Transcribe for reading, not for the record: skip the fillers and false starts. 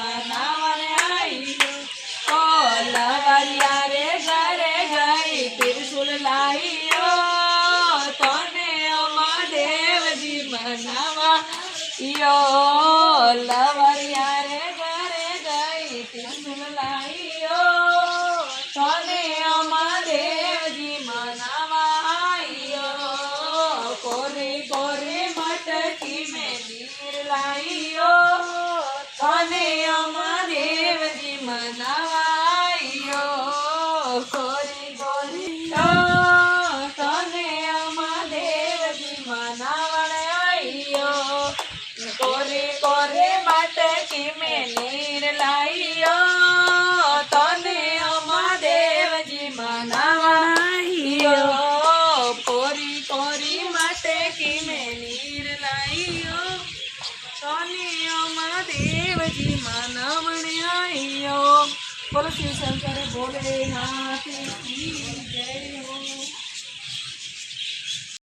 મનાવણે આઈયો ઓ લવરિયા રે ઘરે ગઈ ત્રિશુલ લાઈયો તને મહાદેવજી મનાવા યો લવરિયા રે ઘરે ગઈ ત્રિશુલ લાઈયો તને મહાદેવજી મનાવા યો કોરે કોરે મટકી મેં નીર લાઈયો તને મહાદેવજી મનાવા યો કોરી કોરી તને મહાદેવજી મનાવણે આઈયો કોરે કોરે મટકી મેં નીર લાઈયો તને મહાદેવજી મનાવાઈયો કોરી કોરી મટકી મેં નીર લાઈયો તને મહાદેવજી મનાવણે આઈયો બોલો શિવ શંકર ભોલેનાથ કી જય।